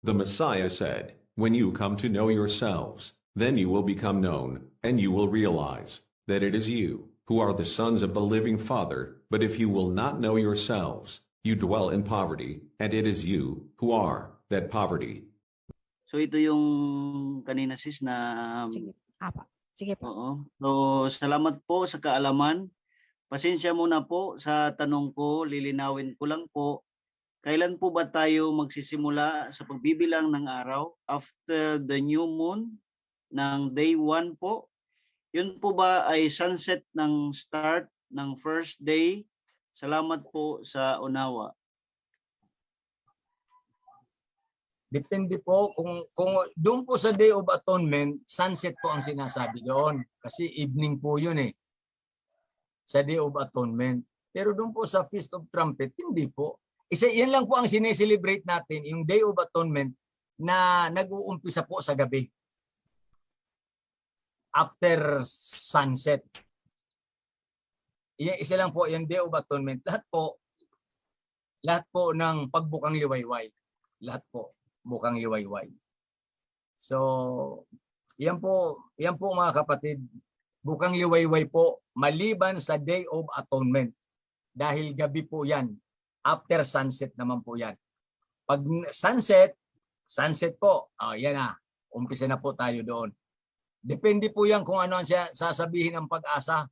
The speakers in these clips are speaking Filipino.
The Messiah said, "When you come to know yourselves, then you will become known, and you will realize that it is you who are the sons of the living Father. But if you will not know yourselves, you dwell in poverty, and it is you who are that poverty." So ito yung kanina sis na Sige. Apa. Sige po. oo. So salamat po sa kaalaman. Pasensya muna po sa tanong ko, lilinawin ko lang po. Kailan po ba tayo magsisimula sa pagbibilang ng araw? After the new moon ng day 1 po. Yun po ba ay sunset ng start ng first day? Salamat po sa unawa. Depende po kung doon po sa Day of Atonement, sunset po ang sinasabi doon. Kasi evening po yun eh. Sa Day of Atonement. Pero doon po sa Feast of Trumpet, hindi po. Yan lang po ang sineselebrate natin, yung Day of Atonement na nag-uumpisa po sa gabi. After sunset. Isa lang po yung Day of Atonement. Lahat po ng pagbukang liwayway. Lahat po bukang liwayway. So, yan po mga kapatid, bukang liwayway po maliban sa Day of Atonement. Dahil gabi po yan. After sunset naman po yan. Pag sunset po, yan na. Umpisa na po tayo doon. Depende po yan kung ano ang sasabihin ng Pag-asa,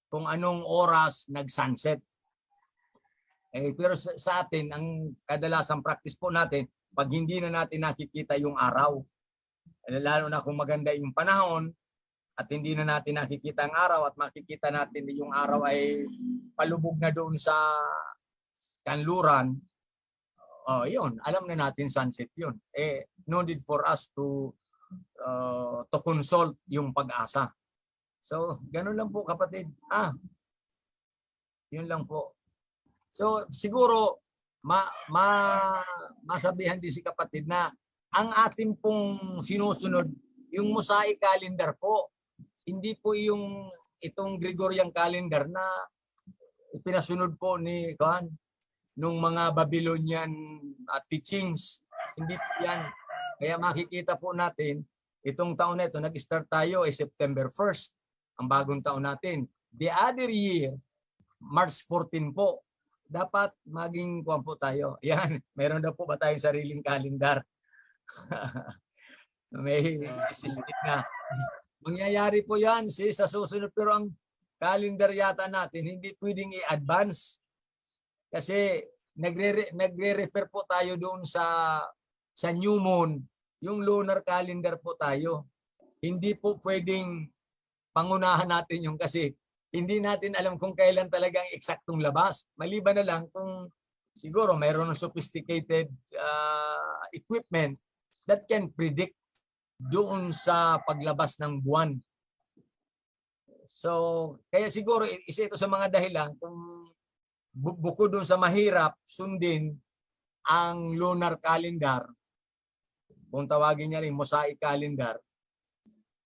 kung anong oras nag-sunset. Pero sa atin, ang kadalasang practice po natin, pag hindi na natin nakikita yung araw, lalo na kung maganda yung panahon, at hindi na natin nakikita ang araw at makikita natin yung araw ay palubog na doon sa kanluran, yun, alam na natin sunset yun. No need for us to consult yung Pag-asa. So, ganun lang po kapatid. Yun lang po. So, siguro, masabihan din si kapatid na ang ating pong sinusunod, yung Mosaic calendar po, hindi po itong Gregorian calendar na pinasunod po nung mga Babylonian teachings. Hindi po yan. Kaya makikita po natin, itong taon na ito, nag-start tayo September 1st, ang bagong taon natin. The other year, March 14 po, dapat maging kuwan po tayo. Yan, meron na po ba tayong sariling calendar? May system na. Mangyayari po yan sa susunod. Pero ang calendar yata natin, hindi pwedeng i-advance. Kasi nagre-refer po tayo doon sa new moon. Yung lunar calendar po tayo. Hindi po pwedeng pangunahan natin yung kasi hindi natin alam kung kailan talagang eksaktong labas. Maliban na lang kung siguro mayroon ng sophisticated equipment that can predict doon sa paglabas ng buwan. So, kaya siguro isa ito sa mga dahilan kung bukod doon sa mahirap sundin ang lunar calendar, kung tawagin niya rin Mosaic calendar,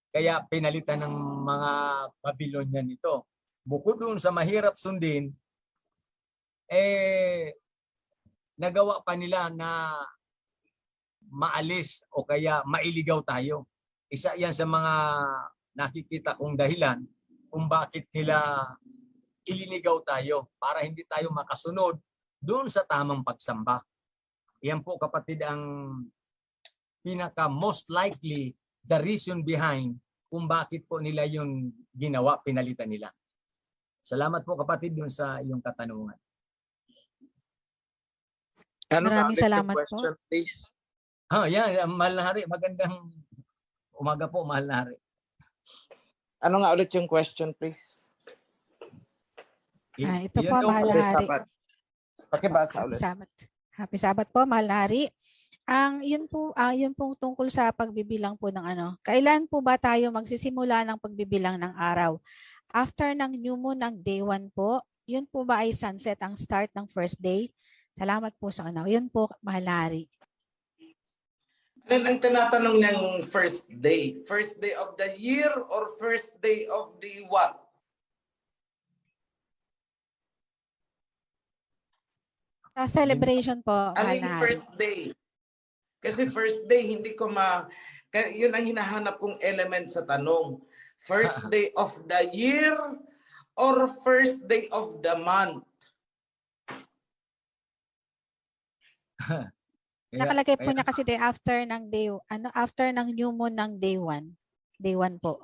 kaya pinalitan ng mga Babylonian ito. Bukod doon sa mahirap sundin, nagawa pa nila na maalis o kaya mailigaw tayo. Isa yan sa mga nakikita kong dahilan kung bakit nila ililigaw tayo para hindi tayo makasunod doon sa tamang pagsamba. Yan po kapatid ang pinaka most likely the reason behind kung bakit po nila yung ginawa, pinalitan nila. Salamat po kapatid doon sa iyong katanungan. Maraming salamat question, po. Please. Yan, Mahal na Hari. Magandang umaga po, Mahal na Hari. Ano nga ulit yung question, please? Ito po, Mahal na Hari. Pakibasa ulit. Happy Sabbath po, Mahal na Hari. Yun po tungkol sa pagbibilang po ng kailan po ba tayo magsisimula ng pagbibilang ng araw? After ng new moon ng day 1 po, yun po ba ay sunset ang start ng first day? Salamat po sa unawa. Yun po, Mahal na Hari. Ang tinatanong niyang first day? First day of the year or first day of the what? Sa celebration po, Ano Mahal yung na Hari. first day? Kasi first day, hindi ko yun ang hinahanap kong element sa tanong. First day of the year or first day of the month? Nakalagay po Kaya- niya kasi day after ng day, after ng new moon ng day 1. Day 1 po.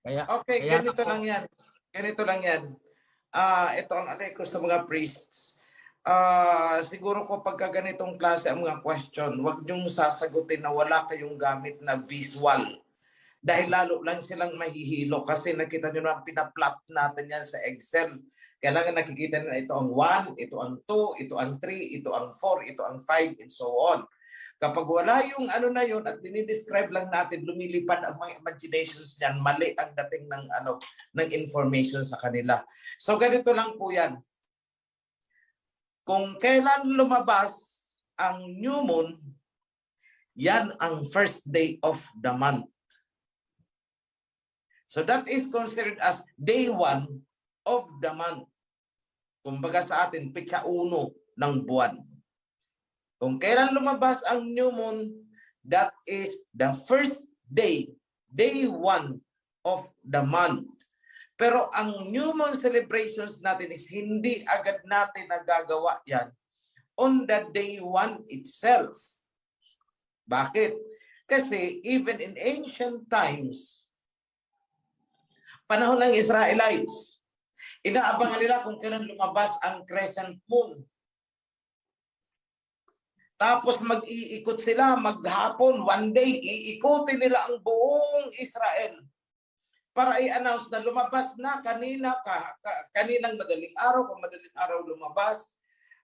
Kaya, Okay, kaya ganito po, lang yan. Ganito lang yan. Ito ang alay ko sa mga priests. Siguro ko pagka ganitong klase ang mga question, huwag niyong sasagutin na wala kayong gamit na visual. Dahil lalo lang silang mahihilo kasi nakita nyo na pinaplot natin yan sa Excel. Kailangan nakikita nyo na ito ang 1, ito ang 2, ito ang 3, ito ang 4, ito ang 5, and so on. Kapag wala yung ano na yun at dinidescribe lang natin, lumilipad ang mga imaginations niyan, mali ang dating ng information sa kanila. So ganito lang po yan. Kung kailan lumabas ang new moon, yan ang first day of the month. So that is considered as day 1 of the month. Kumbaga sa atin, pitsa 1 ng buwan. Kung kailan lumabas ang new moon, that is the first day, day 1 of the month. Pero ang new moon celebrations natin is hindi agad natin nagagawa yan on the day 1 itself. Bakit? Kasi even in ancient times, panahon ng Israelites, inaabangan nila kung kailan lumabas ang crescent moon. Tapos mag-iikot sila, maghapon, one day, iikutin nila ang buong Israel para i-announce na lumabas na kaninang madaling araw, kung madaling araw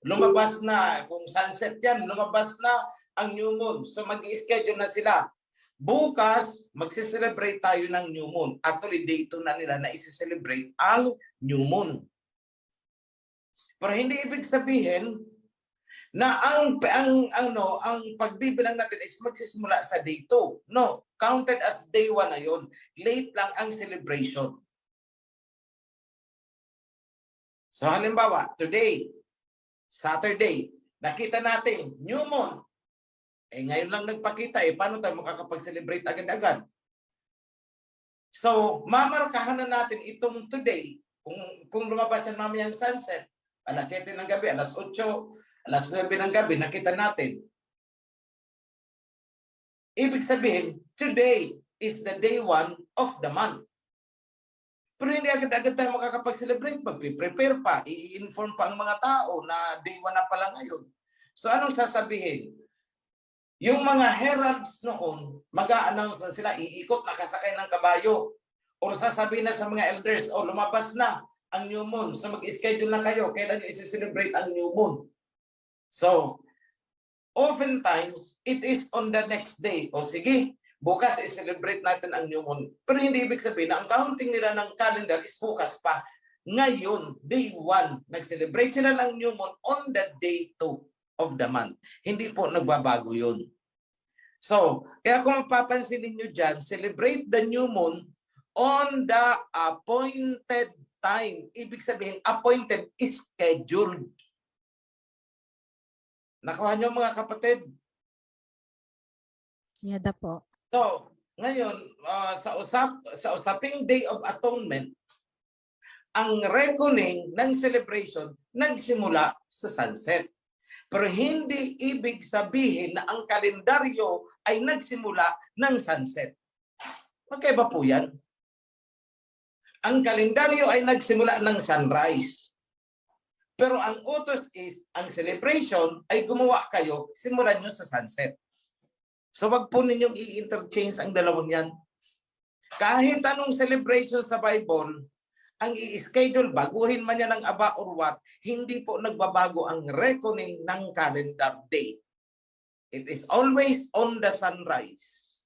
lumabas na, kung sunset yan, lumabas na ang new moon. So mag-i-schedule na sila. Bukas, magse-celebrate tayo ng new moon. Actually, day 2 na nila na isi-celebrate ang new moon. Pero hindi ibig sabihin na ang pagbibilang natin is magsisimula sa day 2. No, counted as day 1 na yun. Late lang ang celebration. So halimbawa, today, Saturday, nakita natin, new moon. Ngayon lang nagpakita, paano tayo makakapag-celebrate agad-agad? So, mamarkahan na natin itong today, kung lumabas na mamayang sunset, alas 7 ng gabi, alas 8, alas 9 ng gabi, nakita natin. Ibig sabihin, today is the day 1 of the month. Pero hindi agad-agad tayo makakapag-celebrate. Mag-prepare pa, i-inform pa ang mga tao na day 1 na pala ngayon. So anong sasabihin? Yung mga heralds noon, mag-a-announce na sila, iikot, nakasakay ng kabayo. O sasabihin na sa mga elders, lumabas na ang new moon. So mag-schedule na kayo, kailan nyo isi-celebrate ang new moon. So, oftentimes, it is on the next day. O sige, bukas i-celebrate natin ang new moon. Pero hindi ibig sabihin na ang counting nila ng calendar is bukas pa. Ngayon, day 1, nag-celebrate sila ng new moon on the day 2 of the month. Hindi po nagbabago yun. So, kaya kung mapapansin niyo dyan, celebrate the new moon on the appointed time. Ibig sabihin, appointed is scheduled. Nakuha niyo mga kapatid? Yada po. So, ngayon, sa usaping Day of Atonement, ang reckoning ng celebration nagsimula sa sunset. Pero hindi ibig sabihin na ang kalendaryo ay nagsimula ng sunset. Magkaiba po yan. Ang kalendaryo ay nagsimula ng sunrise. Pero ang utos is, ang celebration ay gumawa kayo, simulan nyo sa sunset. So wag po ninyong i-interchange ang dalawang yan. Kahit anong celebration sa Bible, ang i-schedule, baguhin man yan ng aba or what, hindi po nagbabago ang reckoning ng calendar day. It is always on the sunrise.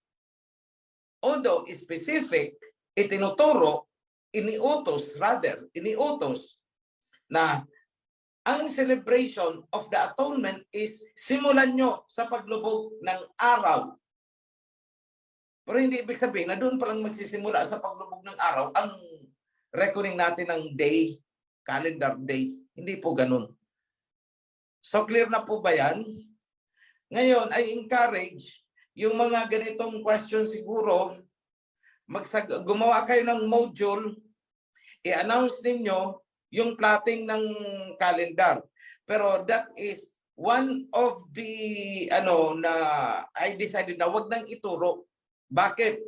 Although specific, iniutos na ang celebration of the atonement is simulan nyo sa paglubog ng araw. Pero hindi ibig sabihin na doon palang magsisimula sa paglubog ng araw ang reckoning natin ng day, calendar day. Hindi po ganun. So clear na po ba yan? Ngayon, I encourage yung mga ganitong question siguro, gumawa kayo ng module, i-announce ninyo yung plotting ng calendar. Pero that is one of the na I decided na wag nang ituro. Bakit?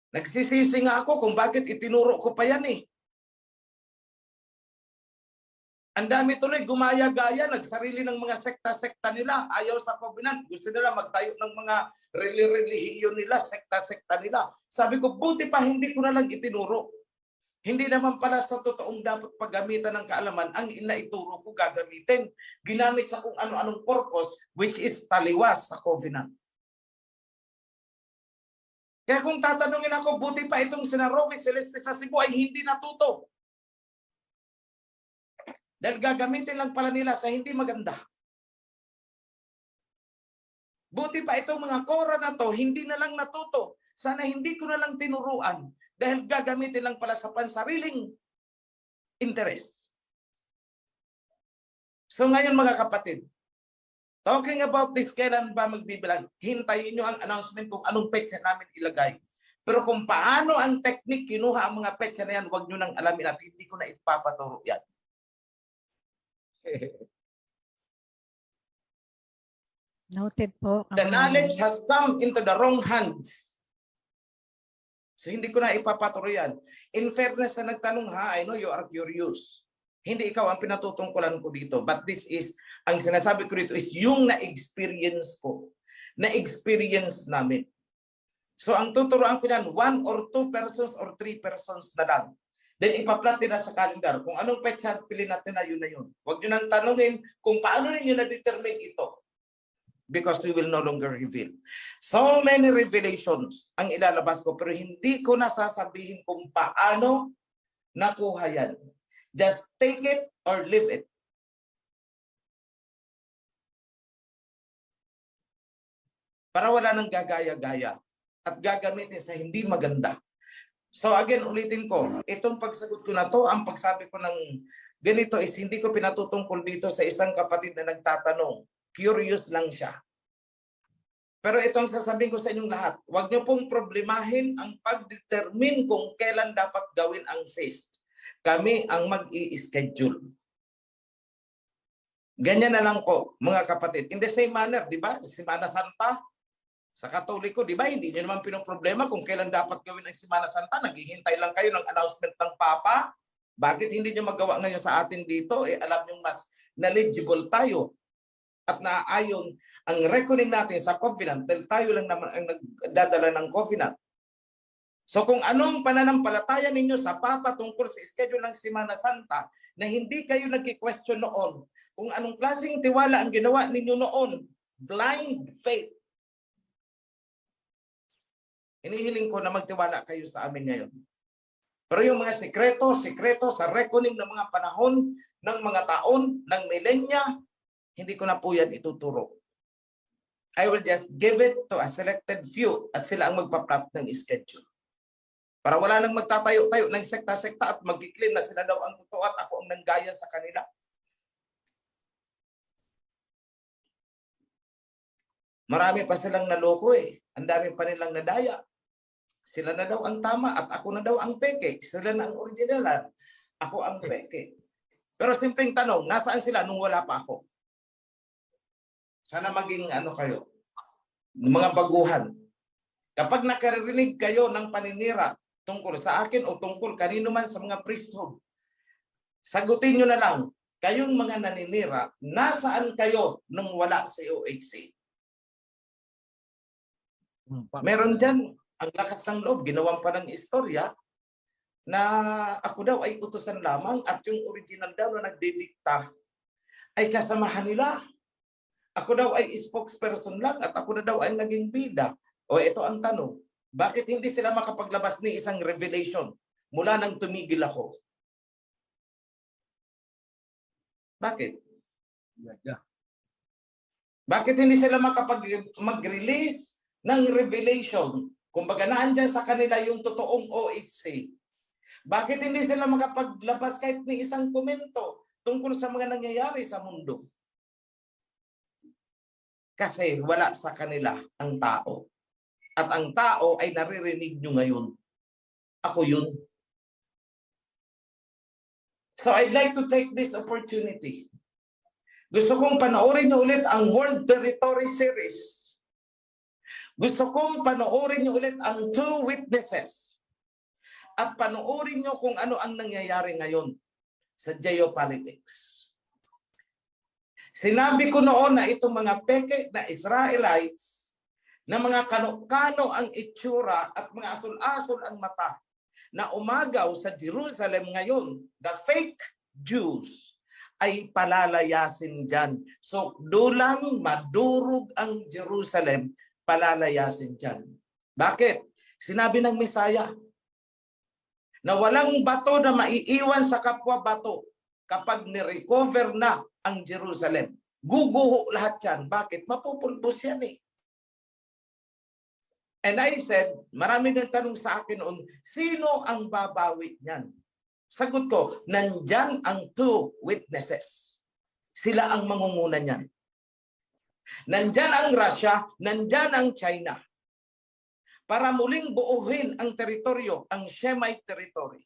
Nagsisisi nga ako kung bakit itinuro ko pa yan eh. Ang dami tuloy gumaya-gaya, nagsarili ng mga sekta-sekta nila, ayaw sa covenant, gusto nila magtayo ng mga relihiyon nila, sekta-sekta nila. Sabi ko, buti pa hindi ko na lang itinuro. Hindi naman pala sa totoong dapat paggamitan ng kaalaman, ang inaituro ko gagamitin. Ginamit sa kung ano-anong purpose, which is taliwas sa covenant. Kaya kung tatanungin ako, buti pa itong sina Romy Celeste sa Cebu ay hindi natuto. Dahil gagamitin lang pala nila sa hindi maganda. Buti pa itong mga kora na to, hindi na lang natuto. Sana hindi ko na lang tinuruan. Dahil gagamitin lang pala sa pansariling interest. So ngayon mga kapatid, talking about this, kailan ba magbibilang? Hintayin nyo ang announcement kung anong petsa namin ilagay. Pero kung paano ang technique kinuha ang mga petsa na yan, huwag nyo nang alamin at hindi ko na ipapaturo yan. Noted po. The knowledge has come into the wrong hands. So hindi ko na ipapaturo yan. In fairness na nagtanong ha, I know you are curious. Hindi ikaw ang pinatutungkulan ko dito. But this is, ang sinasabi ko dito is yung na-experience ko. Na-experience namin. So ang tuturuan ko yan, 1 or 2 persons or 3 persons na lang. Then ipa-plot nila sa calendar. Kung anong petsa pili natin na yun na yun. Huwag nyo nang tanungin kung paano ninyo na-determine ito. Because we will no longer reveal. So many revelations ang ilalabas ko, pero hindi ko nasasabihin kung paano nakuha yan. Just take it or leave it. Para wala nang gagaya-gaya at gagamitin sa hindi maganda. So again, ulitin ko, itong pagsagot ko na to, ang pagsabi ko ng ganito is hindi ko pinatutungkol dito sa isang kapatid na nagtatanong. Curious lang siya. Pero itong sasabihin ko sa inyong lahat, huwag niyo pong problemahin ang pag-determine kung kailan dapat gawin ang feast. Kami ang mag-i-schedule. Ganyan na lang po, mga kapatid. In the same manner, di ba? Semana Santa, sa Katoliko, di ba? Hindi nyo naman pinoproblema kung kailan dapat gawin ang Semana Santa. Naghihintay lang kayo ng announcement ng Papa. Bakit hindi nyo magawa ngayon sa atin dito? Alam nyo mas knowledgeable tayo. At naaayon ang reckoning natin sa covenant dahil tayo lang naman ang nagdadala ng covenant. So kung anong pananampalataya ninyo sa Papa tungkol sa schedule ng Semana Santa na hindi kayo nag-question noon, kung anong klaseng tiwala ang ginawa ninyo noon, blind faith. Inihiling ko na magtiwala kayo sa amin ngayon. Pero yung mga sekreto sa reckoning ng mga panahon, ng mga taon, ng milenya, hindi ko na po yan ituturo. I will just give it to a selected few at sila ang magpa-plot ng schedule. Para wala nang magtatayo-tayo ng sekta-sekta at mag-claim na sila daw ang totoo at ako ang nanggaya sa kanila. Marami pa silang naloko eh. Ang dami pa nilang nadaya. Sila na daw ang tama at ako na daw ang peke. Sila na ang originalan. Ako ang peke. Pero simpleng tanong, nasaan sila nung wala pa ako? Sana maging kayo, mga baguhan. Kapag nakarinig kayo ng paninira tungkol sa akin o tungkol kanino man sa mga priesthood, sagutin nyo na lang, kayong mga naninira, nasaan kayo nung wala sa OHC? Meron dyan, ang lakas ng loob, ginawan pa ng istorya na ako daw ay utusan lamang at yung original daw na nagdidikta ay kasamahan nila. Ako daw ay spokesperson lang at ako na daw ay naging bida. O ito ang tanong, bakit hindi sila makapaglabas ni isang revelation mula nang tumigil ako? Bakit? Bakit hindi sila mag-release ng revelation? Kumbaga naandyan sa kanila yung totoong OHC. Bakit hindi sila makapaglabas kahit ni isang komento tungkol sa mga nangyayari sa mundo? Kasi wala sa kanila ang tao. At ang tao ay naririnig nyo ngayon. Ako yun. So I'd like to take this opportunity. Gusto kong panoorin nyo ulit ang World Territory Series. Gusto kong panoorin nyo ulit ang Two Witnesses. At panoorin nyo kung ano ang nangyayari ngayon sa geopolitics. Sinabi ko noon na itong mga peke na Israelites, na mga kano-kano ang itsura at mga asul-asul ang mata, na umagaw sa Jerusalem ngayon, the fake Jews, ay palalayasin dyan. So, dulang madurog ang Jerusalem, palalayasin dyan. Bakit? Sinabi ng Mesaya, na walang bato na maiiwan sa kapwa bato kapag ni-recover na ang Jerusalem. Guguho lahat yan. Bakit? Mapupulbos yan eh. And I said, marami nang tanong sa akin noon, sino ang babawi niyan? Sagot ko, nandyan ang two witnesses. Sila ang mangunguna niyan. Nandyan ang Russia, nandyan ang China. Para muling buuhin ang teritoryo, ang Shemite territory.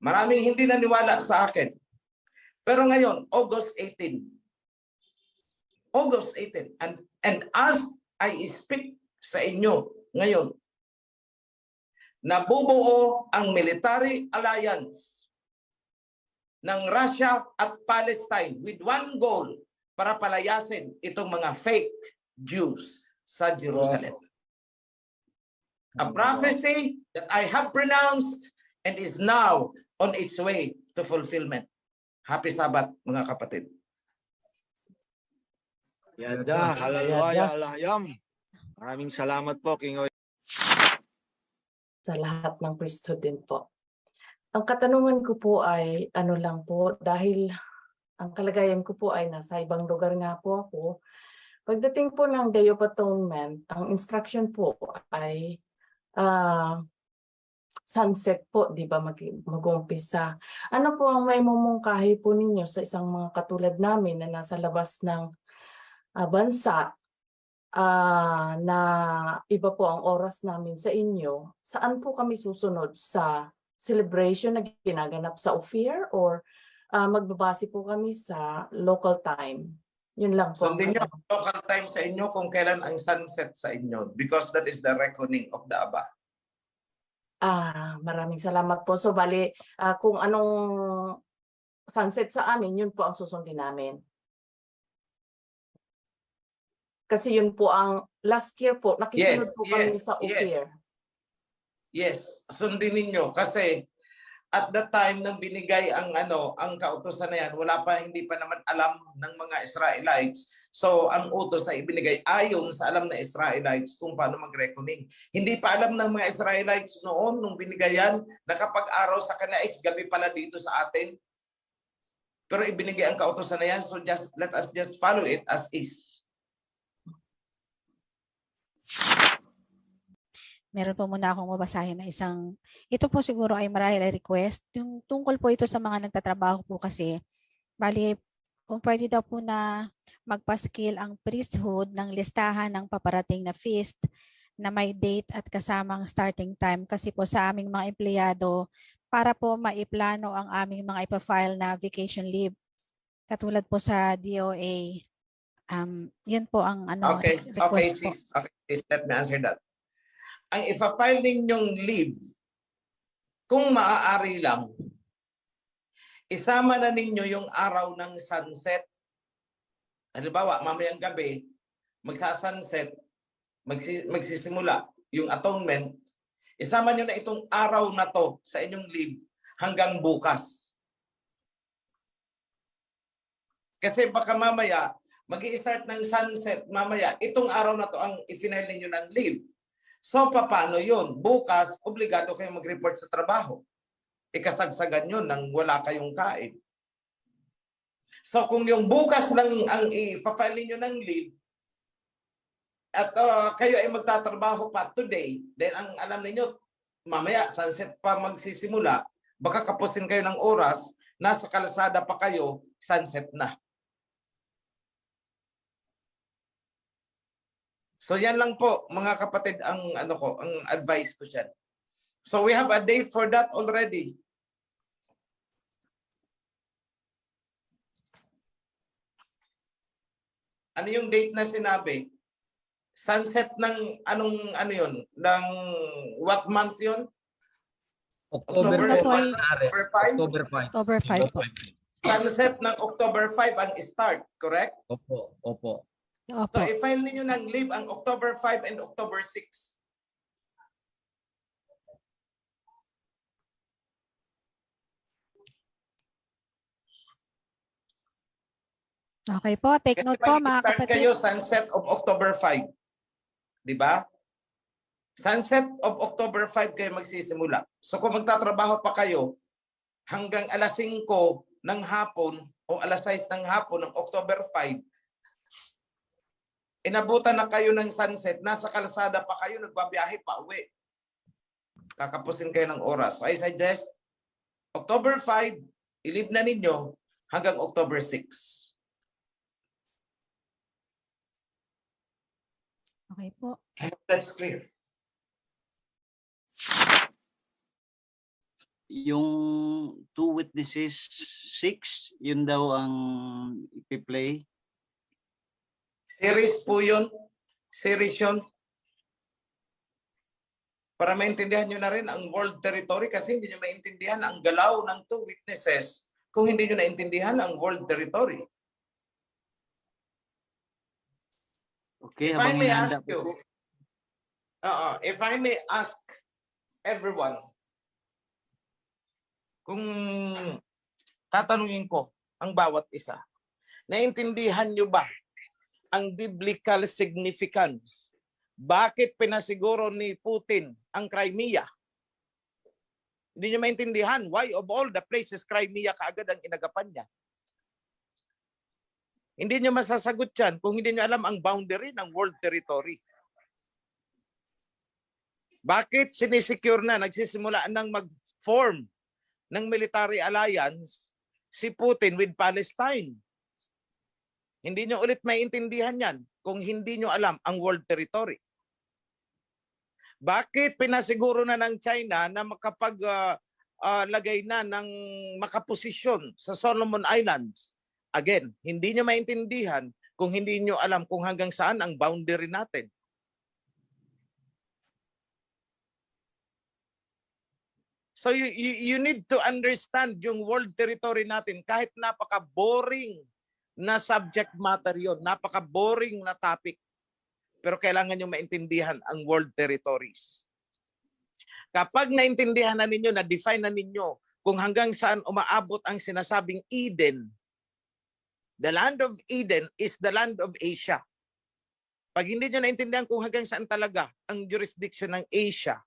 Maraming hindi naniwala sa akin. Pero ngayon, August 18. August 18. And as I speak sa inyo ngayon, nabubuo ang military alliance ng Russia at Palestine with one goal para palayasin itong mga fake Jews sa Jerusalem. A prophecy that I have pronounced and is now on its way to fulfillment. Happy Sabbath, mga kapatid. Yada, hallelujah, alayam. Maraming salamat po, King Oy. Sa lahat ng priesthood din po. Ang katanungan ko po ay ano lang po, dahil ang kalagayan ko po ay nasa ibang lugar nga po ako. Pagdating po ng Day of Atonement, ang instruction po ay sunset po, di ba, mag-uumpisa. Ano po ang may mumungkahi po ninyo sa isang mga katulad namin na nasa labas ng bansa, na iba po ang oras namin sa inyo? Saan po kami susunod? Sa celebration na ginaganap sa Ophir, or magbabase po kami sa local time? Yun lang po. Sundin nyo local time sa inyo kung kailan ang sunset sa inyo, because that is the reckoning of the Abba. Maraming salamat po. So bali, kung anong sunset sa amin, yun po ang susundin namin. Kasi yun po ang last year po, nakisunod po kami sa Ophir. Yes, sundin ninyo kasi at that time nang binigay ang ang kautusan na yan, hindi pa naman alam ng mga Israelites. So ang utos na ibinigay ayon sa alam na Israelites kung paano mag-reckoning. Hindi pa alam ng mga Israelites noon nung binigay yan na kapag araw sa kanila gabi pala dito sa atin. Pero ibinigay ang kautusan na yan, so let us just follow it as is. Meron po muna akong mabasahin na ito po siguro ay marahil ay request. Yung tungkol po ito sa mga nagtatrabaho po kasi, bali, kung pwede daw po na magpaskil ang priesthood ng listahan ng paparating na feast na may date at kasamang starting time, kasi po sa aming mga empleyado para po maiplano ang aming mga ipafile na vacation leave. Katulad po sa DOA. Yun po ang request po. Okay, let me answer that. Ang ipa-file ninyong leave, kung maaari lang, isama na ninyo yung araw ng sunset. Halimbawa, mamayang gabi, magsa-sunset, magsisimula yung atonement, isama nyo na itong araw na to sa inyong leave hanggang bukas. Kasi baka mamaya, mag-i-start ng sunset, mamaya, itong araw na to ang i-file ninyo ng leave. So, paano yun? Bukas, obligado kayong mag-report sa trabaho. Ikasagsagan yun nang wala kayong kain. So, kung yung bukas lang ang i-file ninyo ng leave, at kayo ay magtatrabaho pa today, then ang alam ninyo, mamaya, sunset pa magsisimula, baka kapusin kayo ng oras, nasa kalsada pa kayo, sunset na. So yan lang po mga kapatid ang ang advice ko diyan. So we have a date for that already. Ano yung date na sinabi? Sunset ng ano yun? Ng what month yun? October October 5. five. October 5. October 5 po. Sunset ng October 5 ang start, correct? Opo, opo. So Opo. i-file ninyo ng leave ang October 5 and October 6. Okay po, take note po mga Start kapatid. kayo sunset of October 5. Di ba? Sunset of October 5 kayo magsisimula. So kung magtatrabaho pa kayo hanggang alas 5 ng hapon o alas 6 ng hapon ng October 5, inabutan na kayo ng sunset, nasa kalsada pa kayo, nagbabiyahe pa uwi. Kakapusin kayo ng oras. So I suggest, October 5, i-leave na ninyo hanggang October 6. Okay po. I hope that's clear. Yung two witnesses, 6, yun daw ang ipi-play. Series po yun. Series yun. Para maintindihan nyo na rin ang world territory kasi hindi nyo maintindihan ang galaw ng two witnesses kung hindi nyo naintindihan ang world territory. Okay, If I habang may hinahanda ask you, if I may ask everyone, kung tatanungin ko ang bawat isa, naintindihan nyo ba ang biblical significance? Bakit pinasiguro ni Putin ang Crimea? Hindi nyo maintindihan. Why of all the places Crimea kaagad ang inagapan niya? Hindi nyo masasagot yan kung hindi nyo alam ang boundary ng world territory. Bakit sinisecure na, nagsisimula ng mag-form ng military alliance si Putin with Palestine? Hindi nyo ulit maintindihan yan kung hindi nyo alam ang world territory. Bakit pinasiguro na ng China na makapaglagay na ng makaposisyon sa Solomon Islands? Again, hindi nyo maintindihan kung hindi nyo alam kung hanggang saan ang boundary natin. So you need to understand yung world territory natin kahit napaka-boring na subject matter yun, napaka-boring na topic. Pero kailangan nyo maintindihan ang world territories. Kapag naintindihan na ninyo, na-define na ninyo kung hanggang saan umaabot ang sinasabing Eden, the land of Eden is the land of Asia. Pag hindi nyo naintindihan kung hanggang saan talaga ang jurisdiction ng Asia,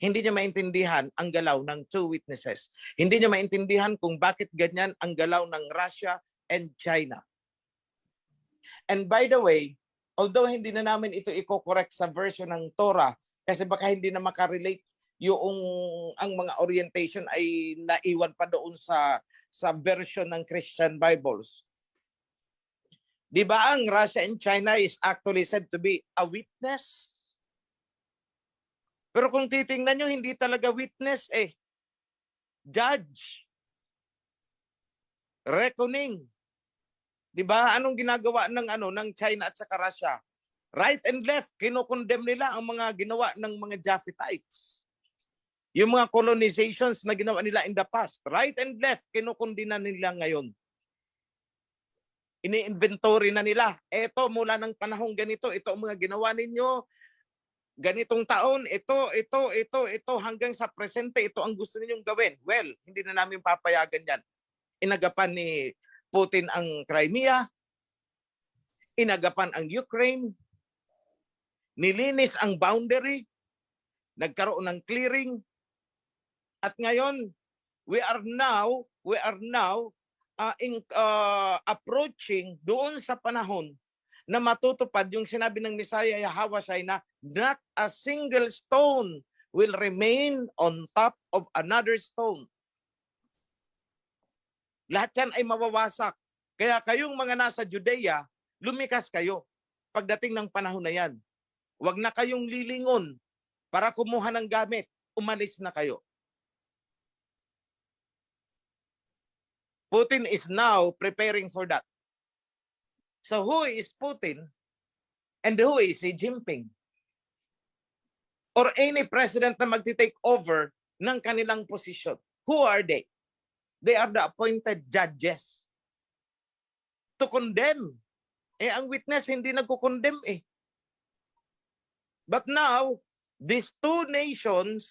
hindi nyo maintindihan ang galaw ng two witnesses. Hindi nyo maintindihan kung bakit ganyan ang galaw ng Russia and China. And by the way, although hindi na namin ito i-correct sa version ng Torah, kasi baka hindi na makarelate yung ang mga orientation ay naiwan pa doon sa version ng Christian Bibles. Di ba ang Russia and China is actually said to be a witness? Pero kung titingnan nyo, hindi talaga witness eh. Judge. Reckoning. Di ba? Anong ginagawa ng China at saka Russia? Right and left, kinokondemn nila ang mga ginawa ng mga Japhetites. Yung mga colonizations na ginawa nila in the past. Right and left, kinokondina nila ngayon. Ini-inventory na nila. Ito, mula ng panahong ganito, ito ang mga ginawa ninyo. Ganitong taon, ito, hanggang sa presente, ito ang gusto ninyong gawin. Well, hindi na namin papayagan yan. Inagapan ni Putin ang Crimea, inagapan ang Ukraine, nilinis ang boundary, nagkaroon ng clearing, at ngayon, we are now approaching doon sa panahon na matutupad yung sinabi ng Messiah Yahawashai na not a single stone will remain on top of another stone. Lahat yan ay mawawasak. Kaya kayong mga nasa Judea, lumikas kayo pagdating ng panahon na yan. Huwag na kayong lilingon para kumuha ng gamit. Umalis na kayo. Putin is now preparing for that. So who is Putin and who is Xi Jinping? Or any president na magti-take over ng kanilang posisyon. Who are they? They are the appointed judges to condemn. Ang witness hindi nagko-condemn eh. But now, these two nations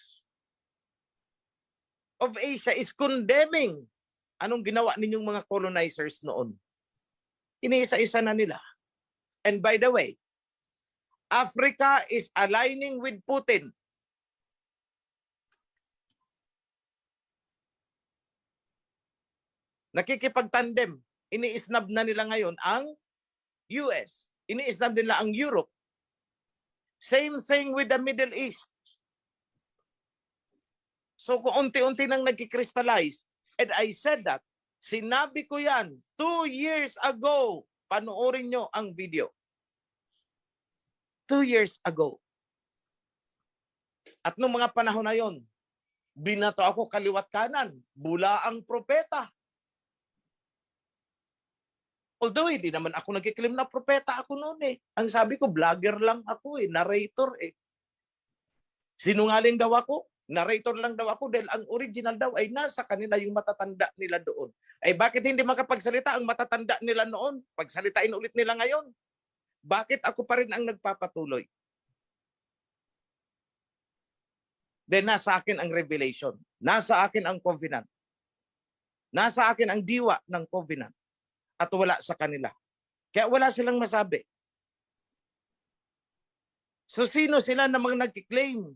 of Asia is condemning anong ginawa ninyong mga colonizers noon. Iniisa-isa na nila. And by the way, Africa is aligning with Putin. Nakikipagtandem. Ini-snub na nila ngayon ang US. Ini-snub nila ang Europe. Same thing with the Middle East. So kung unti-unti nang nagkikrystallize, and I said that, sinabi ko yan 2 years ago. Panoorin nyo ang video. 2 years ago. At nung mga panahon na yon, binato ako kaliwat kanan. Bula ang propeta. Although hindi naman ako nagkiklaim na propeta ako noon eh. Ang sabi ko, vlogger lang ako eh, narrator eh. Sinungaling daw ako, narrator lang daw ako dahil ang original daw ay nasa kanila yung matatanda nila doon. Ay bakit hindi makapagsalita ang matatanda nila noon? Pagsalitain ulit nila ngayon. Bakit ako pa rin ang nagpapatuloy? Then nasa akin ang revelation. Nasa akin ang covenant. Nasa akin ang diwa ng covenant. At wala sa kanila. Kaya wala silang masabi. So sino sila na mga nagkiklaim?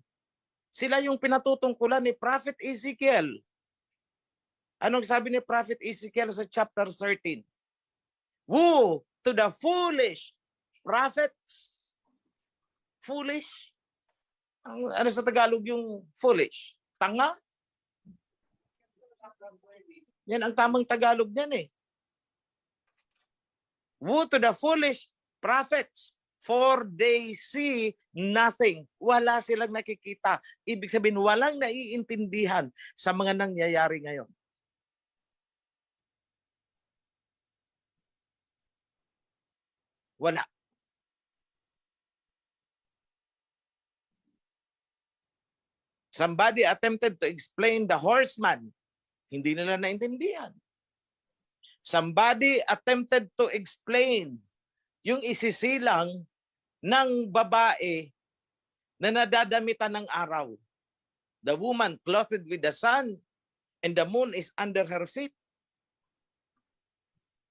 Sila yung pinatutungkulan ni Prophet Ezekiel. Anong sabi ni Prophet Ezekiel sa chapter 13? Woe to the foolish prophets. Foolish? Ano sa Tagalog yung foolish? Tanga? Yan ang tamang Tagalog niyan eh. Woe to the foolish prophets, for they see nothing. Wala silang nakikita. Ibig sabihin, walang naiintindihan sa mga nangyayari ngayon. Wala. Somebody attempted to explain the horseman. Hindi nila naintindihan. Somebody attempted to explain yung isisilang ng babae na nadadamitan ng araw. The woman clothed with the sun and the moon is under her feet.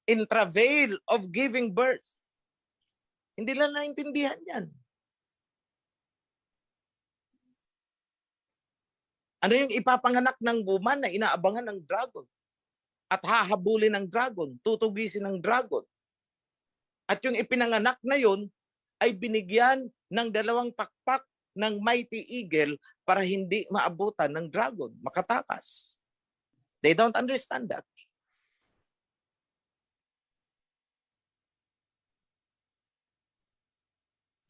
In travail of giving birth. Hindi lang naintindihan yan. Ano yung ipapanganak ng woman na inaabangan ng dragon? At hahabulin ng dragon, tutugisin ng dragon. At yung ipinanganak na yun ay binigyan ng 2 pakpak ng mighty eagle para hindi maabutan ng dragon, makatakas. They don't understand that.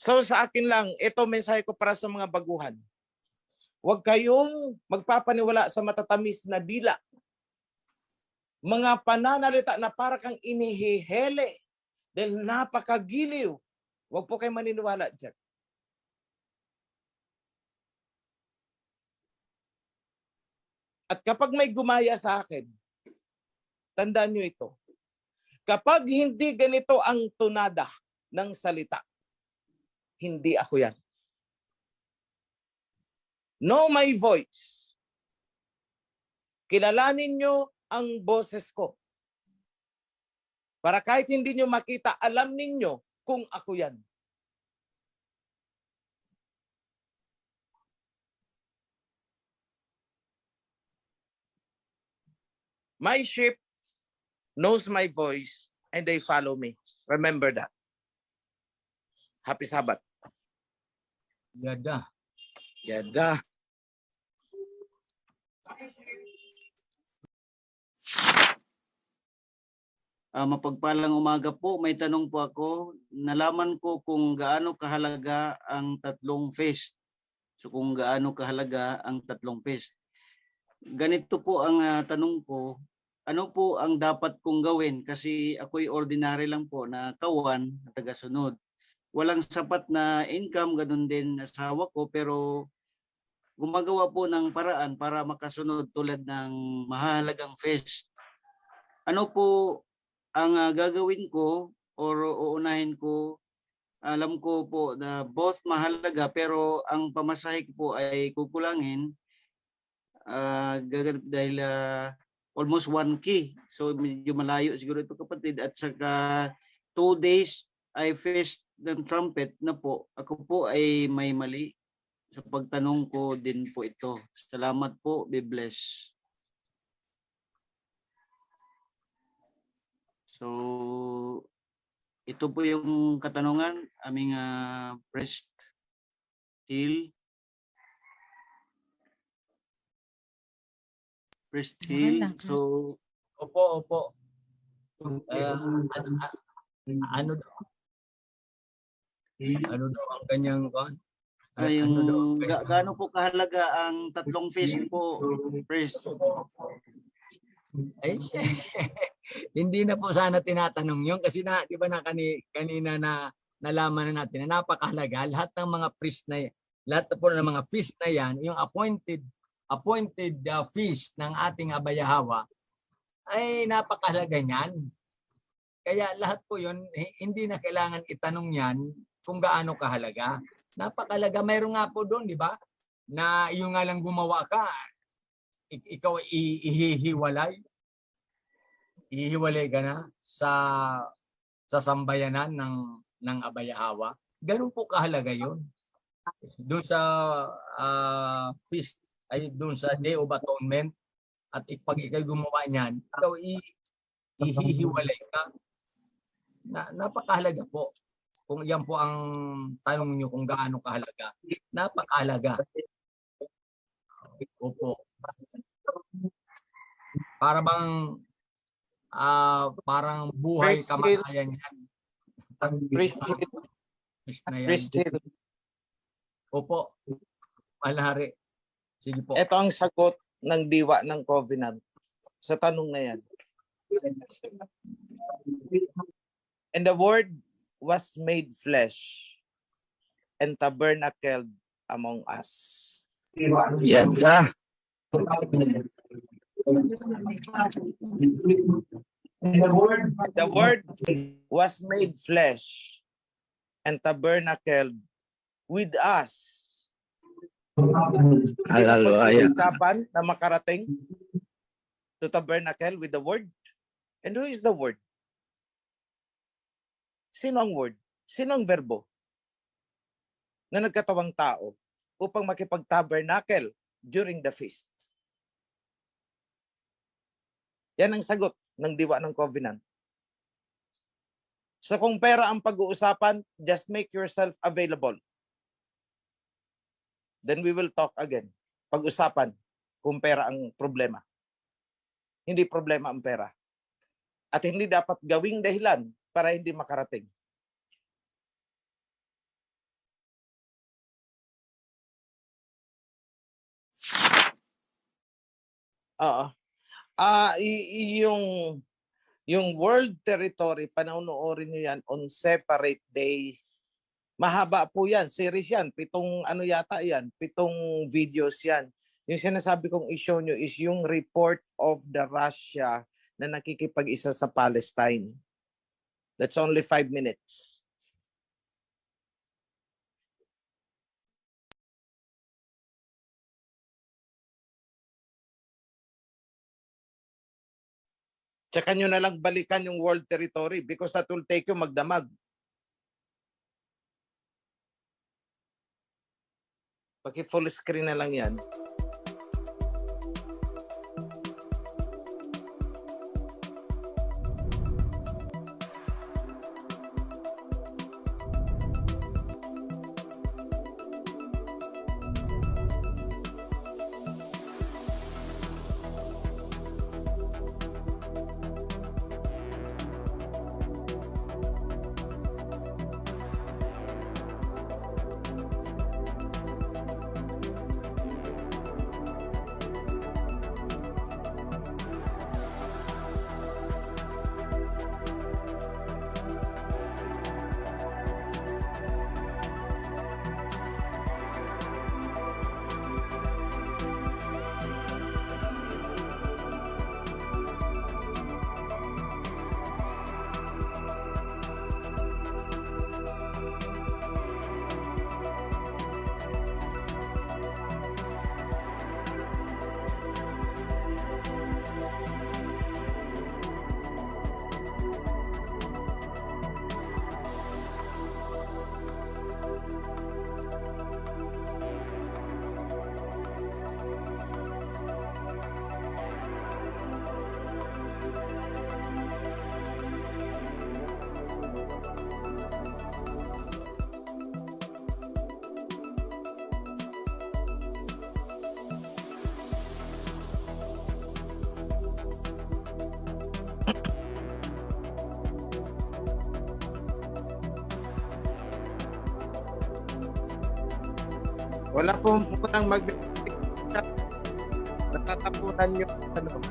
So sa akin lang, ito mensahe ko para sa mga baguhan. Huwag kayong magpapaniwala sa matatamis na dila. Mga pananalita na para kang inihihele dahil napakagiliw. Huwag po kayo maniniwala dyan. At kapag may gumaya sa akin, tandaan nyo ito. Kapag hindi ganito ang tunada ng salita, hindi ako yan. Know my voice. Kilalanin nyo ang boses ko. Para kahit hindi nyo makita, alam ninyo kung ako yan. My sheep knows my voice and they follow me. Remember that. Happy Sabbath. Yada. Yada. Mapagpalang umaga po. May tanong po ako. Nalaman ko kung gaano kahalaga ang tatlong feast. So kung gaano kahalaga ang tatlong feast. Ganito po ang tanong ko. Ano po ang dapat kong gawin? Kasi ako'y ordinary lang po na kawan na tagasunod. Walang sapat na income, ganun din asawa ko, pero gumagawa po ng paraan para makasunod tulad ng mahalagang feast. Ano po ang gagawin ko or uunahin ko? Alam ko po na both mahalaga pero ang pamasahe ko po ay kukulangin dahil almost 1K. So medyo malayo siguro ito kapatid. At saka 2 days ay feast ng trumpet na po. Ako po ay may mali. Sa pagtanong ko din po ito. Salamat po. Be blessed. So, ito po yung katanungan. Aming Priest Hill. Priest Hill. So, Opo. Ano daw? Ano daw ang kanyang gaano po kahalaga ang tatlong feast po, Priest? Ay, hindi na po sana tinatanong yun kasi di ba kanina na nalaman na natin na napakahalaga lahat ng mga priest na lahat po ng mga feast na yan, yung appointed feast ng ating Abayahawa ay napakahalaga niyan. Kaya lahat po yun, hindi na kailangan itanong yan kung gaano kahalaga. Napakahalaga. Mayroon nga po doon, di ba? Na yung nga lang gumawa ka, ikaw ihihiwalay. Ihiwalay ka na sa sambayanan ng Abayahawa. Ganun po kahalaga yun. Doon sa feast, ay doon sa Day of Atonement, at pag ikaw gumawa niyan, ikaw ihihiwalay ka. Napakahalaga po. Kung yan po ang tanong niyo kung gaano kahalaga. Napakahalaga. Opo. Para bang parang buhay kamatayan yan. Feast na yan. Opo. Malari. Sige po. Ito ang sagot ng diwa ng covenant sa tanong na yan. And the word was made flesh and tabernacled among us. Yan ka. The word was made flesh and tabernacled with us. Hallelujah. Kapan na makarating to tabernacle with the word? And who is the word? Sino ang word? Sino ang verbo na nagkatawang tao upang makipag-tabernacle during the feast? Yan ang sagot ng diwa ng covenant. So kung pera ang pag-uusapan, just make yourself available. Then we will talk again. Pag-usapan kung pera ang problema. Hindi problema ang pera. At hindi dapat gawing dahilan para hindi makarating. Yung world territory, panonoorin niyo yan on separate day. Mahaba po yan, series yan, 7 yata yan, 7 videos yan. Yung sinasabi kong i-show nyo is yung report of the Russia na nakikipag-isa sa Palestine. That's only 5 minutes. Tsaka nyo na lang balikan yung world territory because that will take you magdamag. Paki-full screen na lang yan. Wala po munang natatapunan yung ano.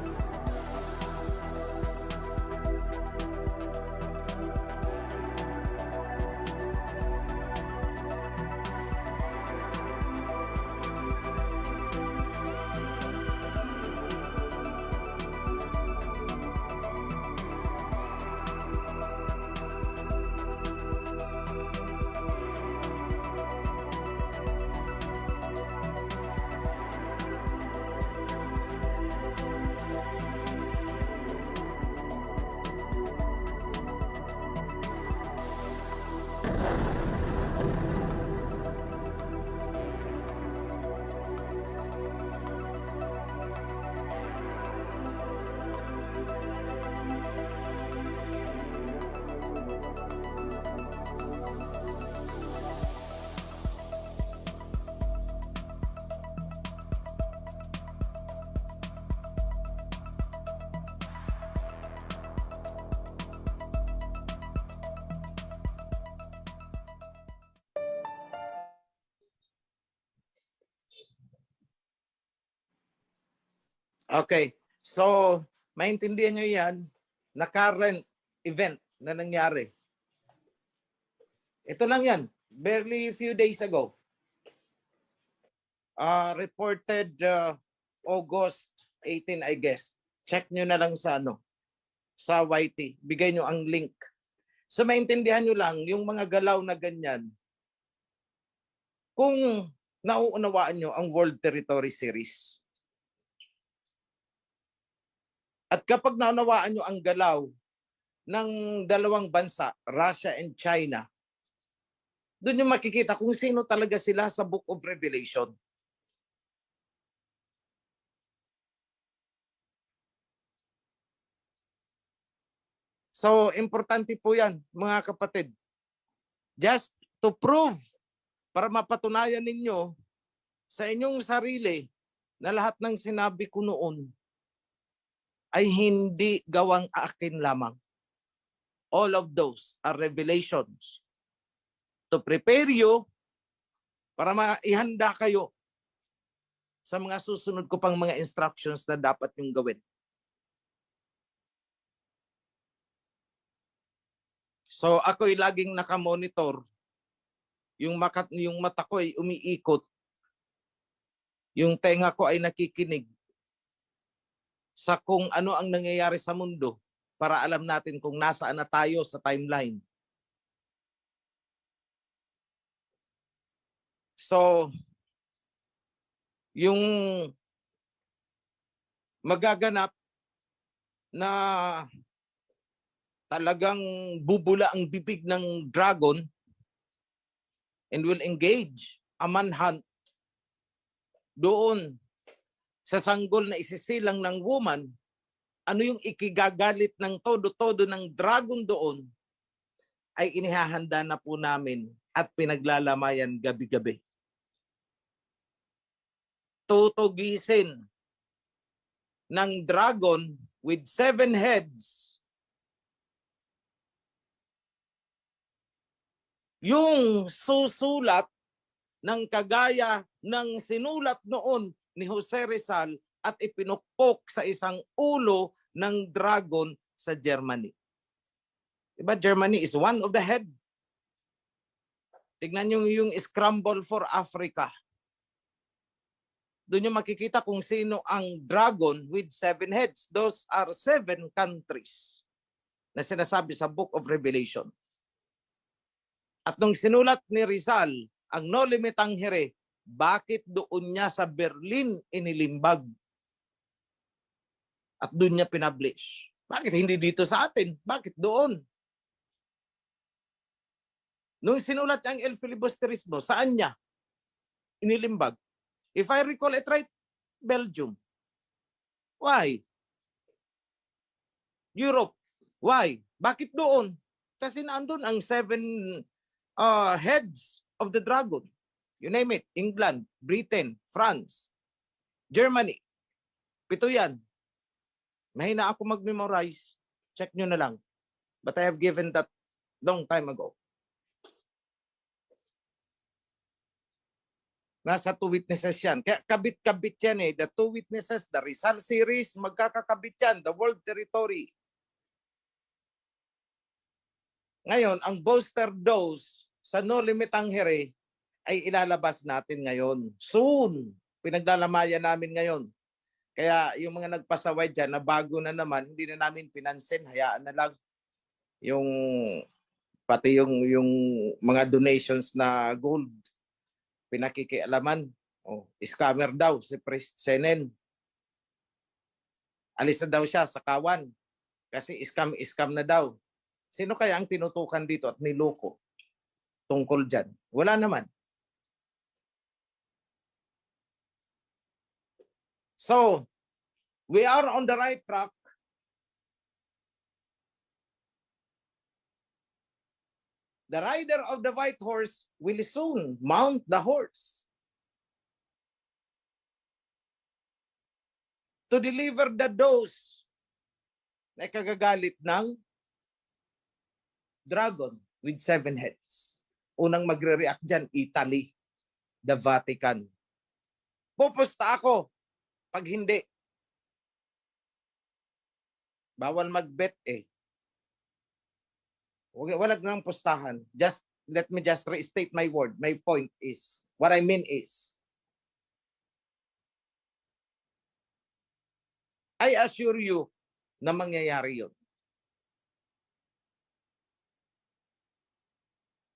Okay. So, maintindihan nyo yan na current event na nangyari. Ito lang yan. Barely a few days ago. Reported August 18, I guess. Check nyo na lang sa sa YT. Bigay nyo ang link. So, maintindihan nyo lang yung mga galaw na ganyan. Kung nauunawaan nyo ang World Territory Series. At kapag naunawaan nyo ang galaw ng dalawang bansa, Russia and China, doon yung makikita kung sino talaga sila sa Book of Revelation. So, importante po yan, mga kapatid. Just to prove, para mapatunayan ninyo sa inyong sarili na lahat ng sinabi ko noon ay hindi gawang akin lamang. All of those are revelations to prepare you para maihanda kayo sa mga susunod ko pang mga instructions na dapat yung gawin. So ako'y laging nakamonitor. Yung mata ko ay umiikot. Yung tenga ko ay nakikinig sa kung ano ang nangyayari sa mundo para alam natin kung nasaan na tayo sa timeline. So, yung magaganap na talagang bubula ang bibig ng dragon and will engage a manhunt doon sa sanggol na isisilang ng woman, ano yung ikigagalit ng todo-todo ng dragon doon, ay inihahanda na po namin at pinaglalamayan gabi-gabi. Tutugisin ng dragon with 7 heads yung susulat ng kagaya ng sinulat noon ni Jose Rizal at ipinukpok sa isang ulo ng dragon sa Germany. Diba? Germany is one of the head. Tignan nyo yung Scramble for Africa. Doon yung makikita kung sino ang dragon with 7 heads. Those are 7 countries na sinasabi sa Book of Revelation. At nung sinulat ni Rizal ang No Limit Tangere, bakit doon niya sa Berlin inilimbag? At doon niya pinablish. Bakit hindi dito sa atin? Bakit doon? Nung sinulat niya ang El Filibusterismo, saan niya inilimbag? If I recall it right, Belgium. Why? Europe. Why? Bakit doon? Kasi naandun ang 7 heads of the dragon. You name it. England, Britain, France, Germany. 7 yan. Mahina ako mag-memorize. Check nyo na lang. But I have given that long time ago. Nasa two witnesses yan. Kaya kabit-kabit yan eh. The two witnesses, the Rizal series, magkakakabit yan. The world territory. Ngayon, ang booster dose sa No Limit Angere ay ilalabas natin ngayon. Soon. Pinaglalamayan namin ngayon. Kaya yung mga nagpasaway dyan na bago na naman, hindi na namin pinansin. Hayaan na lang yung pati yung mga donations na gold pinakikialaman. Oh, scammer daw si Priest Senen. Alis na daw siya sa kawan kasi scam na daw. Sino kaya ang tinutukan dito at niloko tungkol dyan? Wala naman. So, we are on the right track. The rider of the white horse will soon mount the horse to deliver the dose na kagagalit ng dragon with 7 heads. Unang magre-react dyan, Italy, the Vatican. Pupusta ako pag hindi. Bawal mag-bet eh. Walag nang pustahan. Just let me just restate my word. My point is, what I mean is, I assure you na mangyayari yun.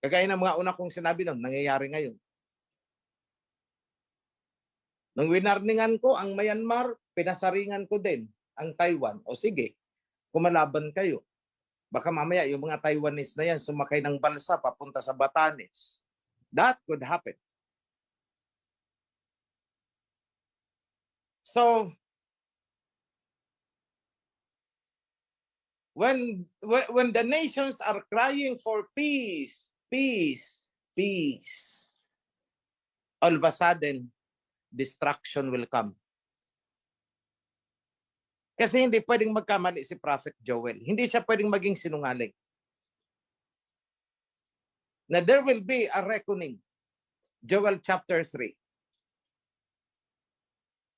Kagaya ng mga una kong sinabi nun, nangyayari ngayon. Nung winarningan ko ang Myanmar, pinasaringan ko din ang Taiwan. O sige, kumalaban kayo. Baka mamaya yung mga Taiwanese na yan sumakay ng balsa papunta sa Batanes. That could happen. So, when the nations are crying for peace, peace, peace, all of a sudden, destruction will come. Kasi hindi pwedeng magkamali si Prophet Joel. Hindi siya pwedeng maging sinungaling. Na there will be a reckoning. Joel chapter 3.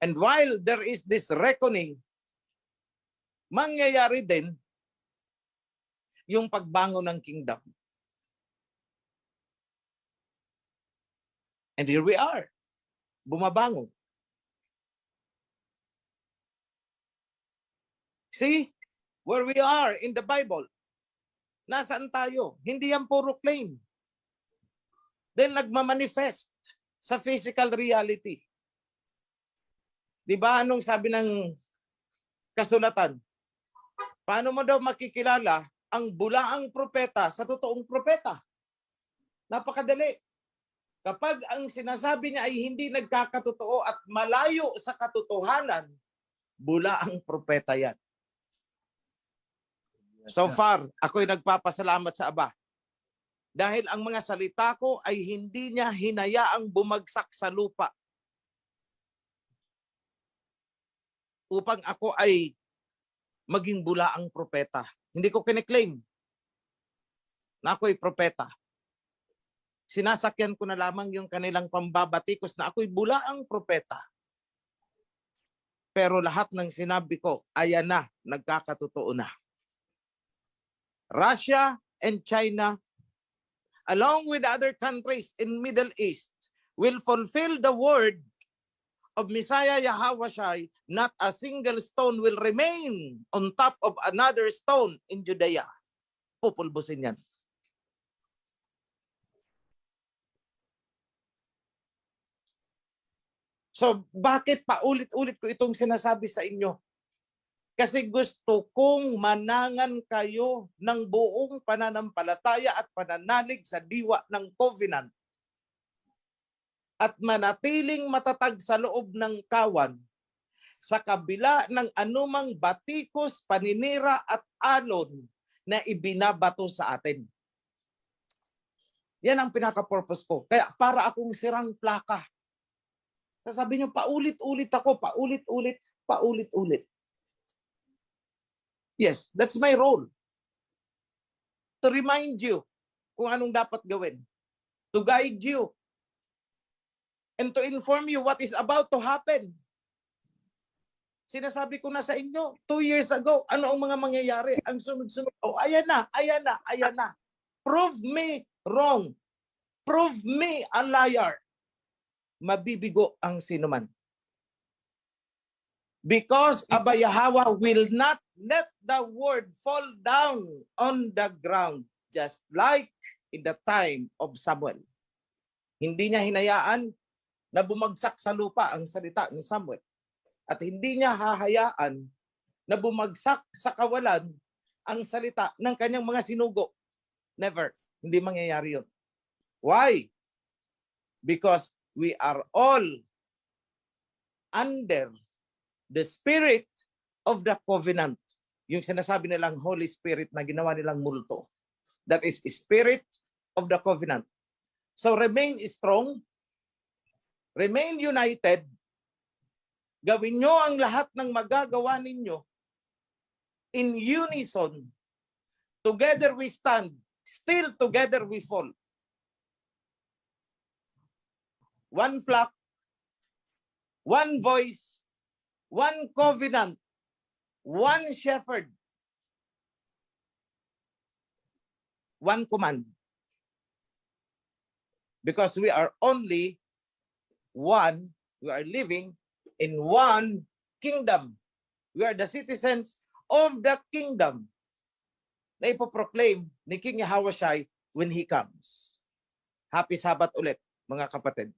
And while there is this reckoning, mangyayari din yung pagbangon ng kingdom. And here we are. Bumabangon. See, where we are in the Bible. Nasaan tayo? Hindi yan puro claim. Then nagmamanifest sa physical reality. Di ba anong sabi ng kasulatan? Paano mo daw makikilala ang bulaang propeta sa totoong propeta? Napakadali. Kapag ang sinasabi niya ay hindi nagkakatotoo at malayo sa katotohanan, bulaang propeta yan. So far, ako'y nagpapasalamat sa Aba. Dahil ang mga salita ko ay hindi niya hinayaang bumagsak sa lupa. Upang ako ay maging bulaang propeta. Hindi ko kiniklaim na ako'y propeta. Sinasakyan ko na lamang yung kanilang pambabatikos na ako'y bulaang propeta. Pero lahat ng sinabi ko, ayan na, nagkakatotoo na. Russia and China, along with other countries in Middle East, will fulfill the word of Messiah Yahawashai. Not a single stone will remain on top of another stone in Judea. Pupulbusin yan. So, bakit paulit-ulit ko itong sinasabi sa inyo? Kasi gusto kong manangan kayo ng buong pananampalataya at pananalig sa diwa ng covenant. At manatiling matatag sa loob ng kawan sa kabila ng anumang batikos, paninira at alon na ibinabato sa atin. Yan ang pinaka-purpose ko. Kaya para akong sirang plaka. Sasabi niyo, paulit-ulit ako, paulit-ulit, paulit-ulit. Yes, that's my role. To remind you kung anong dapat gawin. To guide you. and to inform you what is about to happen. Sinasabi ko na sa inyo, 2 years ago, ano ang mga mangyayari? Ang sunod-sunod, oh, ayan na. Prove me wrong. Prove me a liar. Mabibigo ang sinuman. Because Abba Yahweh will not let the word fall down on the ground, just like in the time of Samuel. Hindi niya hinayaan na bumagsak sa lupa ang salita ni Samuel. At hindi niya hahayaan na bumagsak sa kawalan ang salita ng kanyang mga sinugo. Never. Hindi mangyayari yun. Why? Because we are all under the spirit of the covenant. Yung sinasabi nilang Holy Spirit na ginawa nilang multo. That is spirit of the covenant. So remain strong. Remain united. Gawin nyo ang lahat ng magagawa ninyo in unison. Together we stand. Still together we fall. One flock, one voice, one covenant, one shepherd, one command. Because we are only one, we are living in one kingdom. We are the citizens of the kingdom na ipoproclaim ni King Yahushua when He comes. Happy Sabbath ulit, mga kapatid.